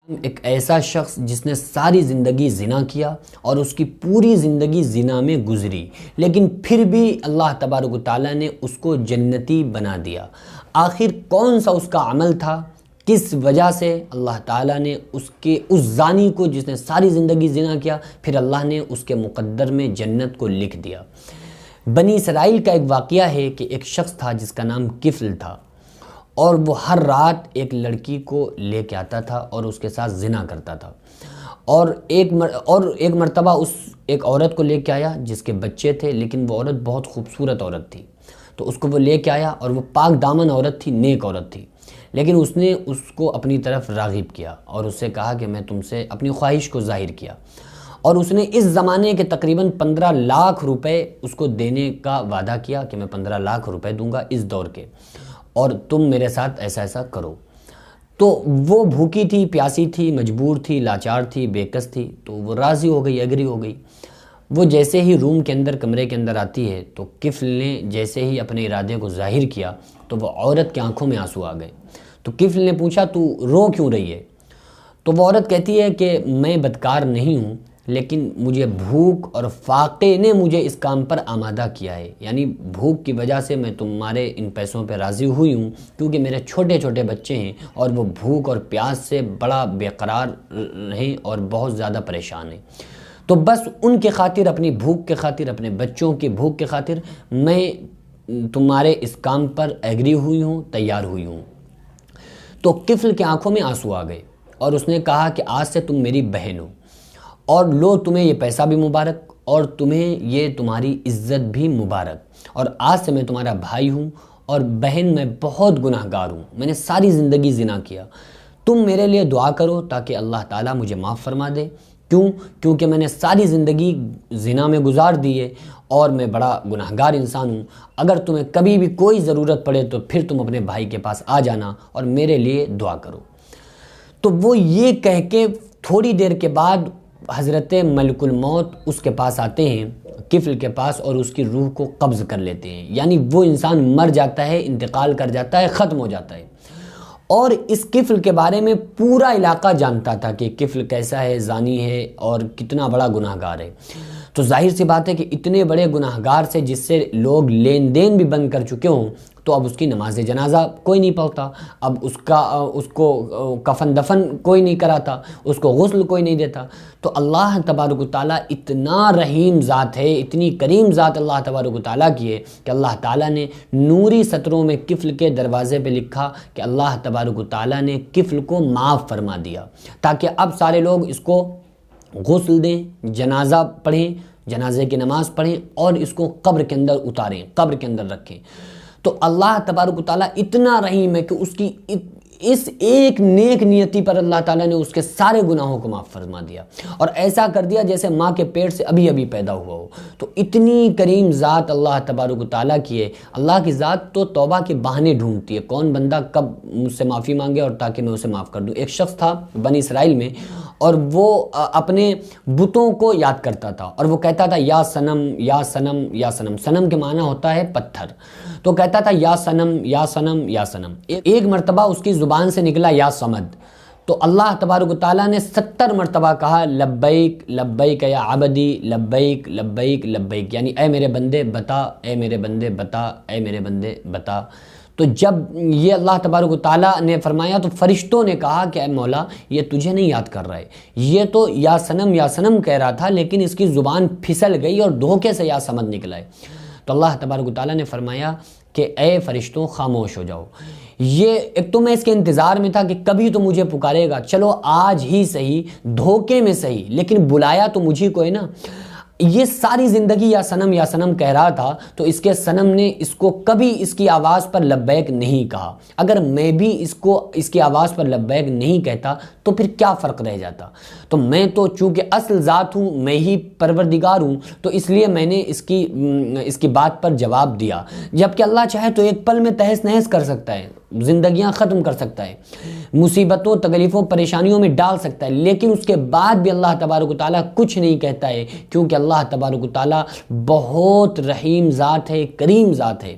ایک ایسا شخص جس نے ساری زندگی زنا کیا اور اس کی پوری زندگی زنا میں گزری، لیکن پھر بھی اللہ تبارک و تعالیٰ نے اس کو جنتی بنا دیا۔ آخر کون سا اس کا عمل تھا؟ کس وجہ سے اللہ تعالیٰ نے اس زانی کو، جس نے ساری زندگی زنا کیا، پھر اللہ نے اس کے مقدر میں جنت کو لکھ دیا؟ بنی اسرائیل کا ایک واقعہ ہے کہ ایک شخص تھا جس کا نام کفل تھا، اور وہ ہر رات ایک لڑکی کو لے کے آتا تھا اور اس کے ساتھ زنا کرتا تھا۔ اور ایک مرتبہ اس ایک عورت کو لے کے آیا جس کے بچے تھے، لیکن وہ عورت بہت خوبصورت عورت تھی، تو اس کو وہ لے کے آیا، اور وہ پاک دامن عورت تھی، نیک عورت تھی، لیکن اس نے اس کو اپنی طرف راغب کیا اور اس سے کہا کہ میں تم سے اپنی خواہش کو ظاہر کیا، اور اس نے اس زمانے کے تقریباً 15 لاکھ روپے اس کو دینے کا وعدہ کیا کہ میں 15 لاکھ روپے دوں گا اس دور کے، اور تم میرے ساتھ ایسا ایسا کرو۔ تو وہ بھوکی تھی، پیاسی تھی، مجبور تھی، لاچار تھی، بےکس تھی، تو وہ راضی ہو گئی، ایگری ہو گئی۔ وہ جیسے ہی روم کے اندر، کمرے کے اندر آتی ہے، تو کفل نے جیسے ہی اپنے ارادے کو ظاہر کیا تو وہ عورت کی آنکھوں میں آنسو آ گئے۔ تو کفل نے پوچھا تو رو کیوں رہی ہے؟ تو وہ عورت کہتی ہے کہ میں بدکار نہیں ہوں، لیکن مجھے بھوک اور فاقے نے مجھے اس کام پر آمادہ کیا ہے، یعنی بھوک کی وجہ سے میں تمہارے ان پیسوں پہ راضی ہوئی ہوں، کیونکہ میرے چھوٹے چھوٹے بچے ہیں اور وہ بھوک اور پیاس سے بڑا بے قرار ہیں اور بہت زیادہ پریشان ہیں، تو بس ان کے خاطر، اپنی بھوک کے خاطر، اپنے بچوں کی بھوک کے خاطر میں تمہارے اس کام پر ایگری ہوئی ہوں، تیار ہوئی ہوں۔ تو کفل کے آنکھوں میں آنسو آ گئے اور اس نے کہا کہ آج سے تم میری بہن ہو، اور لو تمہیں یہ پیسہ بھی مبارک، اور تمہیں یہ تمہاری عزت بھی مبارک، اور آج سے میں تمہارا بھائی ہوں، اور بہن میں بہت گناہ گار ہوں، میں نے ساری زندگی زنا کیا، تم میرے لیے دعا کرو تاکہ اللہ تعالیٰ مجھے معاف فرما دے۔ کیونکہ میں نے ساری زندگی زنا میں گزار دی ہے اور میں بڑا گناہ گار انسان ہوں، اگر تمہیں کبھی بھی کوئی ضرورت پڑے تو پھر تم اپنے بھائی کے پاس آ جانا اور میرے لیے دعا کرو۔ تو وہ یہ کہہ کے تھوڑی دیر کے بعد حضرت ملک الموت اس کے پاس آتے ہیں، کفل کے پاس، اور اس کی روح کو قبض کر لیتے ہیں، یعنی وہ انسان مر جاتا ہے، انتقال کر جاتا ہے، ختم ہو جاتا ہے۔ اور اس کفل کے بارے میں پورا علاقہ جانتا تھا کہ کفل کیسا ہے، زانی ہے اور کتنا بڑا گناہ گار ہے۔ تو ظاہر سی بات ہے کہ اتنے بڑے گناہ گار سے، جس سے لوگ لین دین بھی بند کر چکے ہوں، تو اب اس کی نماز جنازہ کوئی نہیں پڑھتا، اب اس کو کفن دفن کوئی نہیں کراتا، اس کو غسل کوئی نہیں دیتا۔ تو اللہ تبارک و تعالیٰ اتنا رحیم ذات ہے، اتنی کریم ذات اللہ تبارک و تعالیٰ کی ہے کہ اللہ تعالیٰ نے نوری سطروں میں کفل کے دروازے پہ لکھا کہ اللہ تبارک و تعالیٰ نے کفل کو معاف فرما دیا، تاکہ اب سارے لوگ اس کو غسل دیں، جنازہ پڑھیں، جنازے کی نماز پڑھیں، اور اس کو قبر کے اندر اتاریں، قبر کے اندر رکھیں۔ تو اللہ تبارک و تعالیٰ اتنا رحیم ہے کہ اس کی اس ایک نیک نیتی پر اللہ تعالیٰ نے اس کے سارے گناہوں کو معاف فرما دیا، اور ایسا کر دیا جیسے ماں کے پیٹ سے ابھی ابھی پیدا ہوا ہو۔ تو اتنی کریم ذات اللہ تبارک و تعالیٰ کی ہے۔ اللہ کی ذات تو توبہ کے بہانے ڈھونڈتی ہے، کون بندہ کب مجھ سے معافی مانگے اور تاکہ میں اسے معاف کر دوں۔ ایک شخص تھا بنی اسرائیل میں، اور وہ اپنے بتوں کو یاد کرتا تھا، اور وہ کہتا تھا یا صنم یا صنم یا صنم۔ صنم کے معنی ہوتا ہے پتھر، تو کہتا تھا یا صنم یا صنم یا صنم۔ ایک مرتبہ اس کی زبان سے نکلا یا صمد، تو اللہ تبارک و تعالیٰ نے 70 مرتبہ کہا لبیک لبیک یا عبدی لبیک لبیک لبیک، یعنی اے میرے بندے بتا، اے میرے بندے بتا، اے میرے بندے بتا۔ تو جب یہ اللہ تبارک و تعالیٰ نے فرمایا تو فرشتوں نے کہا کہ اے مولا، یہ تجھے نہیں یاد کر رہا ہے، یہ تو یا صنم کہہ رہا تھا، لیکن اس کی زبان پھسل گئی اور دھوکے سے یا صمد نکلا ہے۔ تو اللہ تبارک و تعالیٰ نے فرمایا کہ اے فرشتوں خاموش ہو جاؤ، یہ ایک تو میں اس کے انتظار میں تھا کہ کبھی تو مجھے پکارے گا، چلو آج ہی صحیح، دھوکے میں صحیح، لیکن بلایا تو مجھے کو ہے نا۔ یہ ساری زندگی یا صنم کہہ رہا تھا، تو اس کے صنم نے اس کو کبھی اس کی آواز پر لبیک نہیں کہا۔ اگر میں بھی اس کی آواز پر لبیک نہیں کہتا تو پھر کیا فرق رہ جاتا؟ تو میں تو چونکہ اصل ذات ہوں، میں ہی پروردگار ہوں، تو اس لیے میں نے اس کی بات پر جواب دیا، جبکہ اللہ چاہے تو ایک پل میں تہس نہس کر سکتا ہے، زندگیاں ختم کر سکتا ہے، مصیبتوں، تکلیفوں، پریشانیوں میں ڈال سکتا ہے، لیکن اس کے بعد بھی اللہ تبارک و تعالیٰ کچھ نہیں کہتا ہے، کیونکہ اللہ تبارک و تعالیٰ بہت رحیم ذات ہے، کریم ذات ہے۔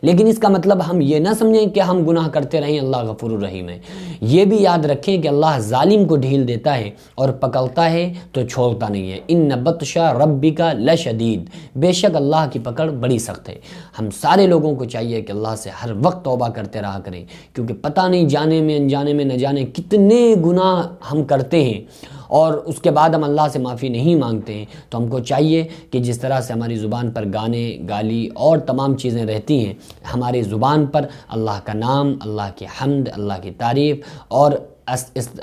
لیکن اس کا مطلب ہم یہ نہ سمجھیں کہ ہم گناہ کرتے رہیں، اللہ غفور الرحیم ہے۔ یہ بھی یاد رکھیں کہ اللہ ظالم کو ڈھیل دیتا ہے اور پکڑتا ہے تو چھوڑتا نہیں ہے۔ ان بطش ربک لشدید، بے شک اللہ کی پکڑ بڑی سخت ہے۔ ہم سارے لوگوں کو چاہیے کہ اللہ سے ہر وقت توبہ کرتے رہا کریں، کیونکہ پتہ نہیں جانے میں انجانے میں نہ جانے کتنے گناہ ہم کرتے ہیں اور اس کے بعد ہم اللہ سے معافی نہیں مانگتے ہیں۔ تو ہم کو چاہیے کہ جس طرح سے ہماری زبان پر گانے، گالی اور تمام چیزیں رہتی ہیں، ہماری زبان پر اللہ کا نام، اللہ کی حمد، اللہ کی تعریف اور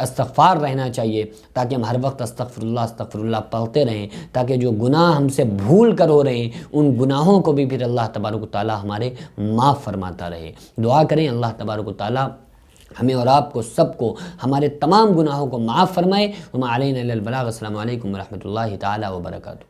استغفار رہنا چاہیے، تاکہ ہم ہر وقت استغفر اللہ پڑھتے رہیں، تاکہ جو گناہ ہم سے بھول کر ہو رہے ہیں ان گناہوں کو بھی پھر اللہ تبارک و تعالی ہمارے معاف فرماتا رہے۔ دعا کریں اللہ تبارک و تعالی ہمیں اور آپ کو سب کو ہمارے تمام گناہوں کو معاف فرمائے۔ وما علینا الا البلاغ۔ السلام علیکم ورحمۃ اللہ تعالی وبرکاتہ۔